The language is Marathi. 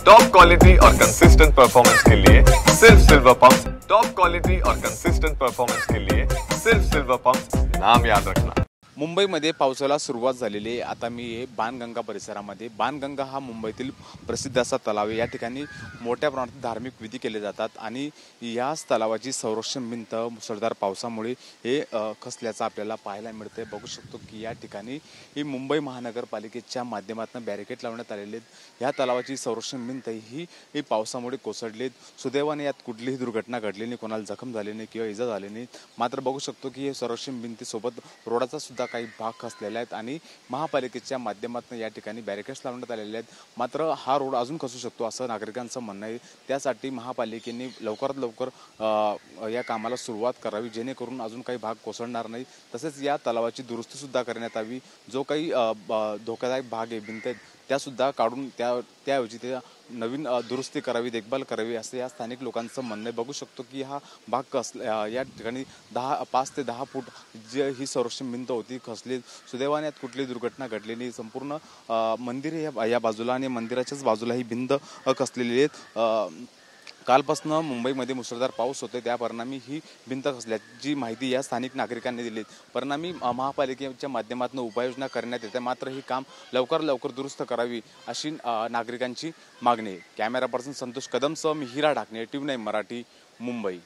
टॉप क्वालिटी और कंसिस्टेंट परफॉर्मेंस के लिए सिर्फ सिल्वर पंप। टॉप क्वालिटी और कंसिस्टेंट परफॉर्मेंस के लिए सिर्फ सिल्वर पंप, नाम याद रखना। मुंबईमध्ये पावसाला सुरुवात झालेली आहे। आता मी आहे बाणगंगा परिसरामध्ये। बाणगंगा हा मुंबईतील प्रसिद्ध असा तलाव आहे। या ठिकाणी मोठ्या प्रमाणात धार्मिक विधी केले जातात आणि याच तलावाची संरक्षण भिंत मुसळधार पावसामुळे हे खचल्याचं आपल्याला पाहायला मिळते। बघू शकतो की या ठिकाणी ही मुंबई महानगरपालिकेच्या माध्यमातून बॅरिकेड लावण्यात आलेले आहेत। या तलावाची संरक्षण भिंत ही पावसामुळे कोसळली। सुदैवाने यात कुठलीही दुर्घटना घडली नाही, कोणाला जखम झाली नाही किंवा इजा झाली नाही। मात्र बघू शकतो की हे संरक्षण भिंतीसोबत रोडाचा सुद्धा काही भाग खचलेला आहेत आणि महापालिकेच्या माध्यमातून या ठिकाणी बॅरिकेड्स लावण्यात आलेले आहेत। मात्र हा रोड अजून खचू शकतो असं नागरिकांचं म्हणणं आहे। त्यासाठी महापालिकेने लवकरात लवकर या कामाला सुरुवात करावी, जेणेकरून अजून काही भाग कोसळणार नाही। तसेच या तलावाची दुरुस्ती सुद्धा करण्यात यावी। जो काही धोकादायक भाग आहे, भिंत त्यासुद्धा काढून त्याऐवजी ते नवीन दुरुस्ती करावी, देखभाल करावी असं या स्थानिक लोकांचं म्हणणं आहे। बघू शकतो की हा भाग या ठिकाणी 5 ते 10 फूट जी ही संरक्षण भिंत होती खचली। सुदैवाने यात कुठली दुर्घटना घडली नाही। संपूर्ण मंदिर या बाजूला आणि मंदिराच्याच बाजूला ही भिंत खचलेली आहे। कालपासून मुंबईमध्ये मुसळधार पाऊस होतोय, त्या परिणामी ही भिंत खचल्याची माहिती या स्थानिक नागरिकांनी दिली। परिणामी महापालिकेच्या माध्यमातून उपाययोजना करण्यात येते, मात्र ही काम लवकर दुरुस्त करावी अशी नागरिकांची मागणी आहे। कॅमेरा पर्सन संतोष कदमसह मी हिरा ढाकणे, TV9 मराठी, मुंबई।